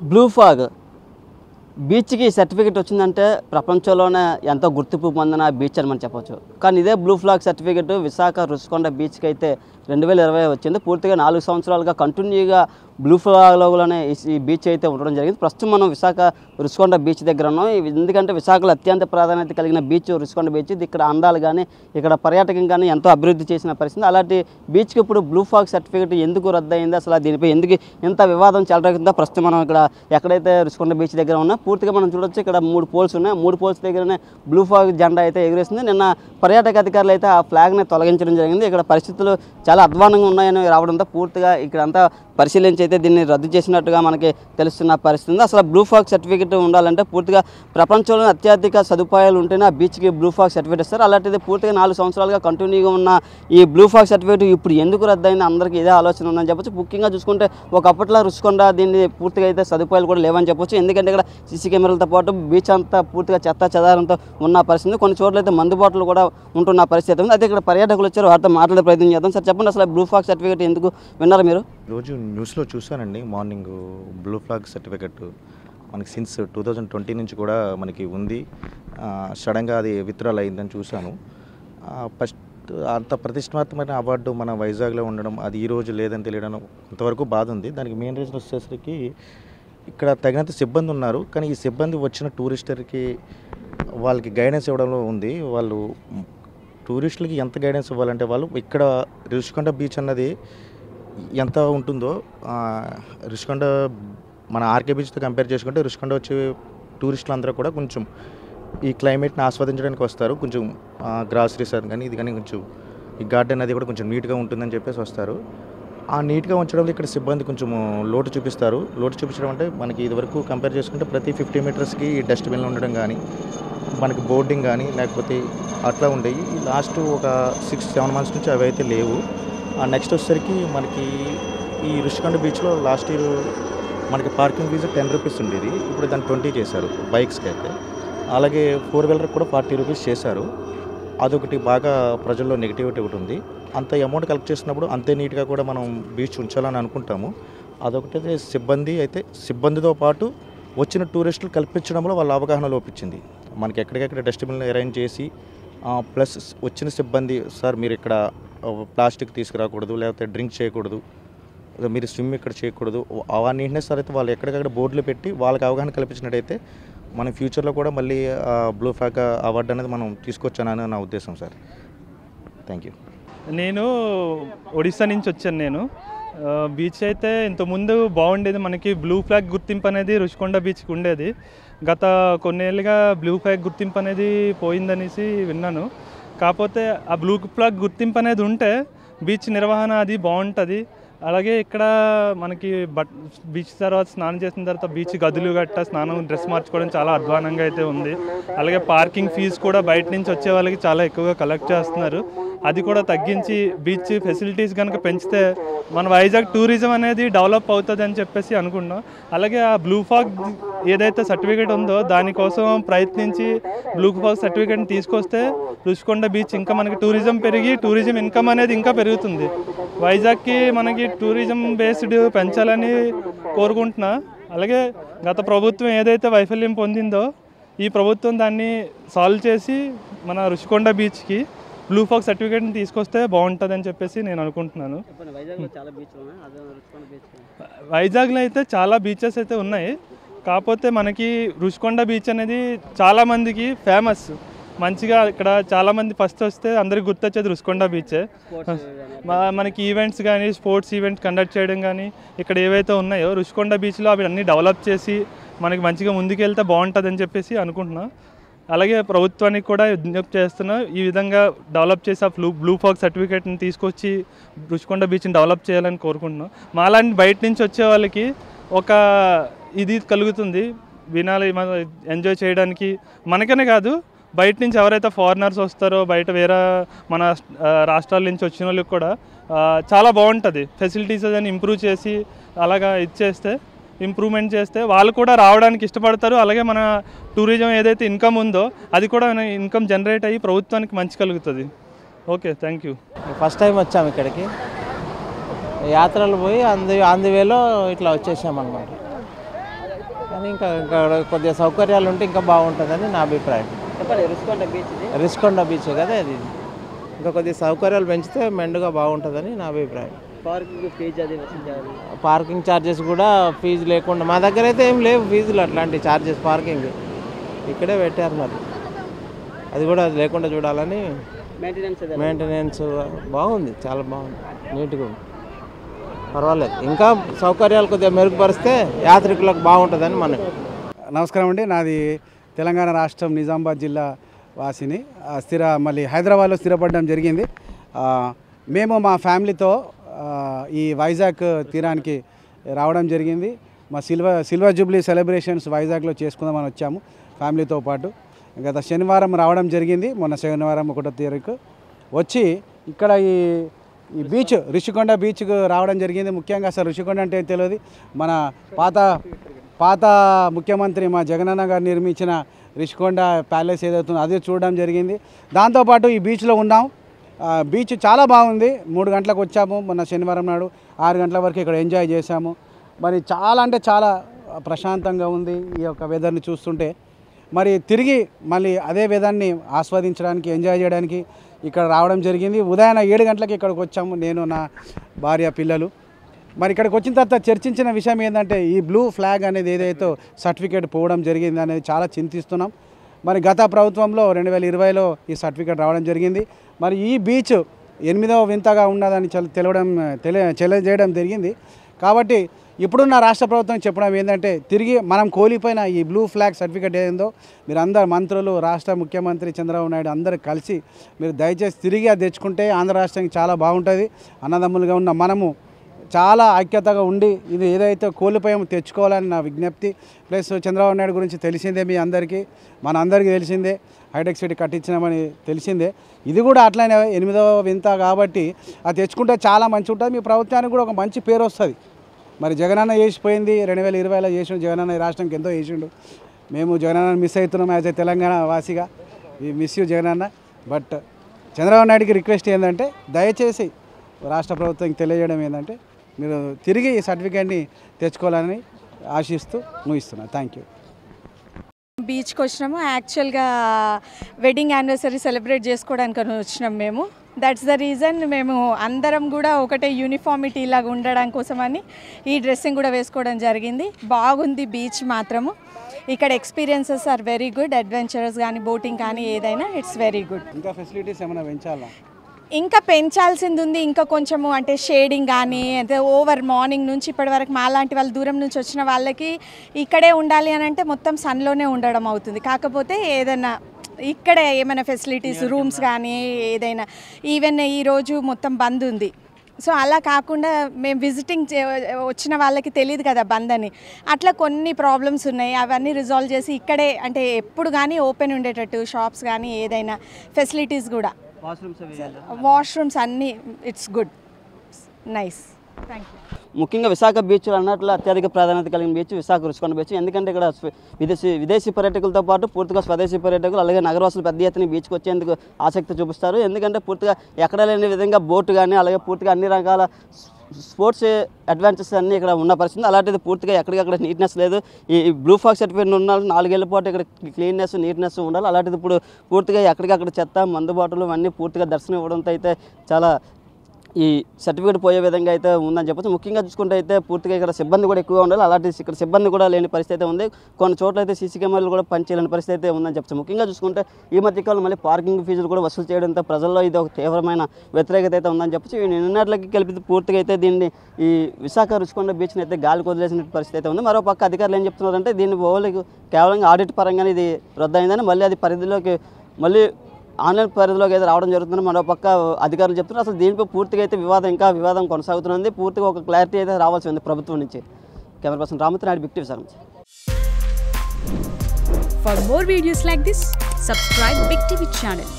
Blue fog బీచ్కి certificate వచ్చిందంటే ప్రపంచంలోనే ఎంతో గుర్తింపు పొందిన బీచ్ అని మనం చెప్పొచ్చు. కానీ ఇదే blue flag certificate Visakha Rushikonda బీచ్కి అయితే 2020 వచ్చింది. పూర్తిగా 4 సంవత్సరాలుగా కంటిన్యూగా బ్లూ ఫ్లాగ్లోనే ఈ బీచ్ అయితే ఉండడం జరిగింది. ప్రస్తుతం మనం విశాఖ రుషికొండ బీచ్ దగ్గర ఉన్నాం. ఎందుకంటే విశాఖలో అత్యంత ప్రాధాన్యత కలిగిన బీచ్ రుషికొండ బీచ్. ఇక్కడ అందాలు కానీ ఇక్కడ పర్యాటకం కానీ ఎంతో అభివృద్ధి చేసిన పరిస్థితి. అలాంటి బీచ్కి ఇప్పుడు బ్లూ ఫ్లాగ్ సర్టిఫికేట్ ఎందుకు రద్దయింది, అసలు దీనిపై ఎందుకు ఇంత వివాదం చెలరేగుతుందో ప్రస్తుతం మనం ఇక్కడ ఎక్కడైతే రుషికొండ బీచ్ దగ్గర ఉన్నా పూర్తిగా మనం చూడొచ్చు. ఇక్కడ 3 పోల్స్ ఉన్నాయి. 3 పోల్స్ దగ్గరనే బ్లూ ఫ్లాగ్ జెండా అయితే ఎగురేస్తుంది. నిన్న పర్యాటక అధికారులు అయితే ఆ ఫ్లాగ్ని తొలగించడం జరిగింది. ఇక్కడ పరిస్థితులు చాలా అధ్వానంగా ఉన్నాయని రావడంతో పూర్తిగా ఇక్కడంతా పరిశీలించి అయితే దీన్ని రద్దు చేసినట్టుగా మనకి తెలుస్తున్న పరిస్థితి ఉంది. అసలు బ్లూ ఫ్లాగ్ సర్టిఫికేట్ ఉండాలంటే పూర్తిగా ప్రపంచంలో అత్యధిక సదుపాయాలు ఉంటేనే ఆ బీచ్కి బ్లూ ఫ్లాగ్ సర్టిఫికేట్ ఇస్తారు. అలాంటిది పూర్తిగా 4 సంవత్సరాలుగా కంటిన్యూగా ఉన్న ఈ బ్లూ ఫ్లాగ్ సర్టిఫికేట్ ఇప్పుడు ఎందుకు రద్దయింది అందరికీ ఇదే ఆలోచన ఉందని చెప్పొచ్చు. ముఖ్యంగా చూసుకుంటే ఒకప్పట్లో రుషికొండ దీన్ని పూర్తిగా అయితే సదుపాయాలు కూడా లేవని చెప్పొచ్చు. ఎందుకంటే ఇక్కడ సీసీ కెమెరాలతో పాటు బీచ్ అంతా పూర్తిగా చెత్త చెదారంతో ఉన్న పరిస్థితి. కొన్ని చోట్ల అయితే మందు బాటలు కూడా ఉంటున్న పరిస్థితి ఉంది. అయితే ఇక్కడ పర్యాటకులు వచ్చారు, వారితో మాట్లాడే ప్రయత్నం చేద్దాం. సార్ చెప్పండి, అసలు బ్లూ ఫ్లాగ్ సర్టిఫికేట్ ఎందుకు విన్నారు మీరు? ఈరోజు న్యూస్లో చూశానండి, మార్నింగ్ బ్లూ ఫ్లాగ్ సర్టిఫికెట్ మనకి సిన్స్ 2020 నుంచి కూడా మనకి ఉంది. సడన్గా అది విత్డ్రాల్ అయిందని చూశాను. ఫస్ట్ అంత ప్రతిష్టాత్మకమైన అవార్డు మన వైజాగ్లో ఉండడం, అది ఈరోజు లేదని తెలియడం కొంతవరకు బాధ ఉంది. దానికి మెయిన్ రీజన్ వచ్చేసరికి ఇక్కడ తగినంత సిబ్బంది ఉన్నారు, కానీ ఈ సిబ్బంది వచ్చిన టూరిస్టర్కి వాళ్ళకి గైడెన్స్ ఇవ్వడంలో ఉంది. వాళ్ళు టూరిస్టులకి ఎంత గైడెన్స్ ఇవ్వాలంటే వాళ్ళు ఇక్కడ రుషికొండ బీచ్ అన్నది ఎంత ఉంటుందో, రుషికొండ మన ఆర్కే బీచ్తో కంపేర్ చేసుకుంటే రుషికొండ వచ్చే టూరిస్టులు అందరూ కూడా కొంచెం ఈ క్లైమేట్ని ఆస్వాదించడానికి వస్తారు. కొంచెం గ్రాసరీస్ కానీ ఇది కానీ కొంచెం ఈ గార్డెన్ అది కూడా కొంచెం నీట్గా ఉంటుందని చెప్పేసి వస్తారు. ఆ నీట్గా ఉంచడంలో ఇక్కడ సిబ్బంది కొంచెం లోటు చూపిస్తారు. లోటు చూపించడం అంటే మనకి ఇదివరకు కంపేర్ చేసుకుంటే ప్రతి 50 మీటర్స్కి డస్ట్బిన్లు ఉండడం కానీ, మనకి బోర్డింగ్ కానీ లేకపోతే అట్లా ఉండేవి. లాస్ట్ ఒక 6-7 మంత్స్ నుంచి అవి అయితే లేవు. నెక్స్ట్ వచ్చేసరికి మనకి ఈ రుషికొండ బీచ్లో లాస్ట్ ఇయర్ మనకి పార్కింగ్ ఫీజు 10 రూపీస్ ఉండేది, ఇప్పుడు దాన్ని 20 చేశారు బైక్స్కి అయితే. అలాగే 4 వీలర్కి కూడా 40 రూపీస్ చేశారు. అదొకటి బాగా ప్రజల్లో నెగిటివిటీ ఒకటి ఉంది. అంత అమౌంట్ కలెక్ట్ చేసినప్పుడు అంతే నీట్గా కూడా మనం బీచ్ ఉంచాలని అనుకుంటాము. అదొకటి సిబ్బందితో పాటు వచ్చిన టూరిస్టులు కల్పించడంలో వాళ్ళ అవగాహన లోపించింది. మనకి ఎక్కడికెక్కడ డస్ట్బిన్లు అరేంజ్ చేసి ప్లస్ వచ్చిన సిబ్బంది, సార్ మీరు ఇక్కడ ప్లాస్టిక్ తీసుకురాకూడదు, లేకపోతే డ్రింక్ చేయకూడదు, మీరు స్విమ్ ఇక్కడ చేయకూడదు, ఆ నీట్నెస్ సార్ అయితే వాళ్ళు ఎక్కడికక్కడ బోర్డులు పెట్టి వాళ్ళకి అవగాహన కల్పించినట్టయితే మన ఫ్యూచర్లో కూడా మళ్ళీ బ్లూ ఫ్లాగ్ అవార్డు అనేది మనం తీసుకొచ్చానని నా ఉద్దేశం సార్. Thank you. నేను ఒడిస్సా నుంచి వచ్చాను. బీచ్ అయితే ఇంతకుముందు బాగుండేది, మనకి బ్లూ ఫ్లాగ్ గుర్తింపు అనేది రుషికొండ బీచ్కి ఉండేది. గత కొన్నేళ్ళుగా బ్లూ ఫ్లాగ్ గుర్తింపు అనేది పోయిందనేసి విన్నాను. కాకపోతే ఆ బ్లూ ఫ్లాగ్ గుర్తింపు అనేది ఉంటే బీచ్ నిర్వహణ అది బాగుంటుంది. అలాగే ఇక్కడ మనకి బీచ్ తర్వాత స్నానం చేసిన తర్వాత బీచ్ గదులు గట్ట స్నానం డ్రెస్ మార్చుకోవడం చాలా అధ్వానంగా అయితే ఉంది. అలాగే పార్కింగ్ ఫీజు కూడా బయట నుంచి వచ్చే వాళ్ళకి చాలా ఎక్కువగా కలెక్ట్ చేస్తున్నారు. అది కూడా తగ్గించి బీచ్ ఫెసిలిటీస్ కనుక పెంచితే మన వైజాగ్ టూరిజం అనేది డెవలప్ అవుతుంది అని చెప్పేసి అనుకున్నాం. అలాగే ఆ బ్లూ ఫ్లాగ్ ఏదైతే సర్టిఫికేట్ ఉందో దానికోసం ప్రయత్నించి బ్లూ ఫ్లాగ్ సర్టిఫికేట్ని తీసుకొస్తే రుషికొండ బీచ్ ఇంకా మనకి టూరిజం పెరిగి టూరిజం ఇన్కమ్ అనేది ఇంకా పెరుగుతుంది. వైజాగ్కి మనకి టూరిజం బేస్డ్ పెంచాలని కోరుకుంటున్నా. అలాగే గత ప్రభుత్వం ఏదైతే వైఫల్యం పొందిందో ఈ ప్రభుత్వం దాన్ని సాల్వ్ చేసి మన రుషికొండ బీచ్కి బ్లూ ఫ్లాగ్ సర్టిఫికేట్ని తీసుకొస్తే బాగుంటుంది అని చెప్పేసి నేను అనుకుంటున్నాను. వైజాగ్లో అయితే చాలా బీచెస్ అయితే ఉన్నాయి. కాకపోతే మనకి రుషికొండ బీచ్ అనేది చాలామందికి ఫేమస్. మంచిగా ఇక్కడ చాలామంది ఫస్ట్ వస్తే అందరికి గుర్తొచ్చేది రుషికొండ బీచే. మనకి ఈవెంట్స్ కానీ స్పోర్ట్స్ ఈవెంట్స్ కండక్ట్ చేయడం కానీ ఇక్కడ ఏవైతే ఉన్నాయో రుషికొండ బీచ్లో అవి అన్నీ డెవలప్ చేసి మనకి మంచిగా ముందుకెళ్తే బాగుంటుందని చెప్పేసి అనుకుంటున్నా. అలాగే ప్రభుత్వానికి కూడా విజ్ఞప్తి చేస్తున్నా, ఈ విధంగా డెవలప్ చేసి ఆ బ్లూ ఫ్లాగ్ సర్టిఫికేట్ని తీసుకొచ్చి రుషికొండ బీచ్ని డెవలప్ చేయాలని కోరుకుంటున్నాం. మాలాంటి బయట నుంచి వచ్చే వాళ్ళకి ఒక ఇది కలుగుతుంది, వినాలి ఎంజాయ్ చేయడానికి. మనకనే కాదు, బయట నుంచి ఎవరైతే ఫారినర్స్ వస్తారో బయట వేరే మన రాష్ట్రాల నుంచి వచ్చిన వాళ్ళకి కూడా చాలా బాగుంటుంది. ఫెసిలిటీస్ అని ఇంప్రూవ్ చేసి అలాగా ఇచ్చేస్తే ఇంప్రూవ్మెంట్ చేస్తే వాళ్ళు కూడా రావడానికి ఇష్టపడతారు. అలాగే మన టూరిజం ఏదైతే ఇన్కమ్ ఉందో అది కూడా ఇన్కమ్ జనరేట్ అయ్యి ప్రభుత్వానికి మంచి కలుగుతుంది. Okay, thank you. First time వచ్చాము ఇక్కడికి, యాత్రలు పోయి ఆన్ ది వేలో ఇట్లా వచ్చేసామన్నమాట. కానీ ఇంకా కొద్దిగా సౌకర్యాలు ఉంటే ఇంకా బాగుంటుందని నా అభిప్రాయం. చెప్పండి, రుషికొండ బీచ్ ఇది. రిషికొండ బీచ్ కదా అది, ఇంకా కొద్దిగా సౌకర్యాలు పెంచితే మెండుగా బాగుంటుందని నా అభిప్రాయం. పార్కింగ్ ఫీజు అది వసూలు చేయాలి. పార్కింగ్ ఛార్జెస్ కూడా ఫీజు లేకుండా, మా దగ్గర అయితే ఏం లేవు ఫీజులు అట్లాంటి ఛార్జెస్, పార్కింగ్ ఇక్కడే పెట్టారు మరి, అది కూడా అది లేకుండా చూడాలని. మెయింటెనెన్స్ బాగుంది, చాలా బాగుంది, నీట్గా ఉంది, పర్వాలేదు. ఇంకా సౌకర్యాలు కొద్దిగా మెరుగుపరిస్తే యాత్రికులకు బాగుంటుందని మనకు. నమస్కారం అండి, నాది తెలంగాణ రాష్ట్రం నిజామాబాద్ జిల్లా వాసిని. మళ్ళీ హైదరాబాద్లో స్థిరపడడం జరిగింది. మేము మా ఫ్యామిలీతో ఈ వైజాగ్ తీరానికి రావడం జరిగింది. మా సిల్వర్ జూబ్లీ సెలబ్రేషన్స్ వైజాగ్లో చేసుకుందామని వచ్చాము ఫ్యామిలీతో పాటు. గత శనివారం రావడం జరిగింది, మొన్న శనివారం 1వ తారీఖు వచ్చి ఇక్కడ ఈ బీచ్ రిషికొండ బీచ్కు రావడం జరిగింది. ముఖ్యంగా అసలు రిషికొండ అంటే తెలియదు. మన పాత ముఖ్యమంత్రి మా జగనన్న గారు నిర్మించిన రిషికొండ ప్యాలెస్ ఏదవుతుందో అది చూడడం జరిగింది. దాంతోపాటు ఈ బీచ్లో ఉన్నాం. బీచ్ చాలా బాగుంది. 3 గంటలకు వచ్చాము మొన్న శనివారం నాడు, 6 గంటల వరకు ఇక్కడ ఎంజాయ్ చేశాము. మరి చాలా అంటే చాలా ప్రశాంతంగా ఉంది ఈ యొక్క వెదర్ని చూస్తుంటే. మరి తిరిగి మళ్ళీ అదే వెదర్ని ఆస్వాదించడానికి, ఎంజాయ్ చేయడానికి ఇక్కడ రావడం జరిగింది. ఉదయం 7 గంటలకు ఇక్కడికి వచ్చాము, నేను నా భార్య పిల్లలు. మరి ఇక్కడికి వచ్చిన తర్వాత చర్చించిన విషయం ఏంటంటే ఈ బ్లూ ఫ్లాగ్ అనేది ఏదైతే సర్టిఫికేట్ పోవడం జరిగింది అనేది చాలా చింతిస్తున్నాం. మరి గత ప్రభుత్వంలో 2020లో ఈ సర్టిఫికేట్ రావడం జరిగింది. మరి ఈ బీచ్ 8వ వింతగా ఉన్నదని తెలియజేయడం జరిగింది. కాబట్టి ఇప్పుడున్న రాష్ట్ర ప్రభుత్వం చెప్పడం ఏంటంటే తిరిగి మనం కోల్పోయిన ఈ బ్లూ ఫ్లాగ్ సర్టిఫికేట్ ఏందో మీరు అందరు మంత్రులు, రాష్ట్ర ముఖ్యమంత్రి చంద్రబాబు నాయుడు అందరూ కలిసి మీరు దయచేసి తిరిగి అది తెచ్చుకుంటే ఆంధ్ర రాష్ట్రానికి చాలా బాగుంటుంది. అన్నదమ్ములుగా ఉన్న మనము చాలా ఐక్యతగా ఉండి ఇది ఏదైతే కోల్పోయామో తెచ్చుకోవాలని నా విజ్ఞప్తి. ప్లస్ చంద్రబాబు నాయుడు గురించి తెలిసిందే, మీ అందరికీ మన అందరికీ తెలిసిందే, హైటెక్ సిటీ కట్టించినామని తెలిసిందే. ఇది కూడా అట్లనే 8వ వింత కాబట్టి అది తెచ్చుకుంటే చాలా మంచి ఉంటుంది. మీ ప్రభుత్వానికి కూడా ఒక మంచి పేరు వస్తుంది. మరి జగనన్న చేసిపోయింది, 2020లో చేసిండు జగనన్న, ఈ రాష్ట్రానికి ఎంతో చేసిండు. మేము జగనన్న మిస్ అవుతున్నాం యాజ్ ఏ తెలంగాణ వాసిగా. ఈ miss you Jagananna. But Chandrababu నాయుడికి రిక్వెస్ట్ ఏంటంటే దయచేసి రాష్ట్ర ప్రభుత్వానికి తెలియజేయడం ఏంటంటే మీరు తిరిగి ఈ సర్టిఫికేట్ని తెచ్చుకోవాలని ఆశిస్తూ ముగిస్తున్నాను. Thank you. బీచ్కి వచ్చినాము. యాక్చువల్గా వెడ్డింగ్ యానివర్సరీ సెలబ్రేట్ చేసుకోవడానికి వచ్చినాం మేము. దట్స్ ద రీజన్ మేము అందరం కూడా ఒకటే యూనిఫార్మిటీ లాగా ఉండడం కోసమని ఈ డ్రెస్సింగ్ కూడా వేసుకోవడం జరిగింది. బాగుంది బీచ్ మాత్రము. ఇక్కడ experiences are very good. Adventurous కానీ బోటింగ్ కానీ ఏదైనా ఇట్స్ వెరీ గుడ్. ఇంకా ఫెసిలిటీస్ ఏమైనా పెంచాలా? ఇంకా పెంచాల్సింది ఉంది. ఇంకా కొంచెము అంటే షేడింగ్ కానీ అంటే ఓవర్ మార్నింగ్ నుంచి ఇప్పటి వరకు మాలాంటి వాళ్ళు దూరం నుంచి వచ్చిన వాళ్ళకి ఇక్కడే ఉండాలి అని అంటే మొత్తం సన్లోనే ఉండడం అవుతుంది. కాకపోతే ఏదైనా ఇక్కడే ఏమైనా ఫెసిలిటీస్ రూమ్స్ కానీ ఏదైనా, ఈవెన్ ఈరోజు మొత్తం బంద్ ఉంది. సో అలా కాకుండా మేము విజిటింగ్ వచ్చిన వాళ్ళకి తెలియదు కదా బంద్ అని, అట్లా కొన్ని ప్రాబ్లమ్స్ ఉన్నాయి. అవన్నీ రిజాల్వ్ చేసి ఇక్కడే అంటే ఎప్పుడు కానీ ఓపెన్ ఉండేటట్టు షాప్స్ కానీ ఏదైనా ఫెసిలిటీస్ కూడా, వాష్రూమ్స్ అన్నీ it's good, nice. Thank you. ముఖ్యంగా విశాఖ బీచ్లు అన్నట్లు అత్యధిక ప్రాధాన్యత కలిగిన బీచ్ విశాఖ రుషికొండ బీచ్. ఎందుకంటే ఇక్కడ విదేశీ పర్యాటకులతో పాటు పూర్తిగా స్వదేశీ పర్యాటకులు అలాగే నగరవాసులు పెద్ద ఎత్తున బీచ్కి వచ్చేందుకు ఆసక్తి చూపిస్తారు. ఎందుకంటే పూర్తిగా ఎక్కడ లేని విధంగా బోటు కానీ అలాగే పూర్తిగా అన్ని రకాల స్పోర్ట్స్ అడ్వాంటేజెస్ అన్నీ ఇక్కడ ఉన్న పరిస్థితి. అలాంటిది పూర్తిగా ఎక్కడికక్కడ నీట్నెస్ లేదు. ఈ బ్లూ ఫ్లాగ్ సర్టిఫికేట్ ఉన్న 4 ఏళ్ల పాటు ఇక్కడ క్లీన్నెస్ నీట్నెస్ ఉండాలి. అలాంటిది ఇప్పుడు పూర్తిగా ఎక్కడికక్కడ చెత్త మందుబాటులు అన్నీ పూర్తిగా దర్శనం ఇవ్వడంతో అయితే చాలా ఈ సర్టిఫికేట్ పోయే విధంగా అయితే ఉందని చెప్పచ్చు. ముఖ్యంగా చూసుకుంటే అయితే పూర్తిగా ఇక్కడ సిబ్బంది కూడా ఎక్కువగా ఉండాలి. అలాంటి ఇక్కడ సిబ్బంది కూడా లేని పరిస్థితి అయితే ఉంది. కొన్ని చోట్ల అయితే సీసీ కెమెరాలు కూడా పనిచేయలేని పరిస్థితి అయితే ఉందని చెప్పచ్చు. ముఖ్యంగా చూసుకుంటే ఈ మధ్యకాలంలో మళ్ళీ పార్కింగ్ ఫీజులు కూడా వసూలు చేయడంతో ప్రజల్లో ఇది ఒక తీవ్రమైన వ్యతిరేకత అయితే ఉందని చెప్పచ్చు. నిన్నట్లకి కలిపి పూర్తిగా అయితే దీన్ని ఈ విశాఖ రుషికొండ బీచ్ని అయితే గాలి కొదిలేసిన పరిస్థితి అయితే ఉంది. మరో పక్క అధికారులు ఏం చెప్తున్నారంటే దీన్ని కేవలం ఆడిట్ పరంగానే ఇది రద్దయిందని, మళ్ళీ అది పరిధిలోకి మళ్ళీ ఆన్లైన్ పరిధిలోకి అయితే రావడం జరుగుతుంది. మరో పక్క అధికారులు చెప్తున్నారు. అసలు దీనిపై పూర్తిగా అయితే వివాదం కొనసాగుతుంది. పూర్తిగా ఒక క్లారిటీ అయితే రావాల్సి ఉంది ప్రభుత్వం నుంచి. Camera person Ramurthy Naidu, big TV sir. For more videos like this, subscribe Big TV channel.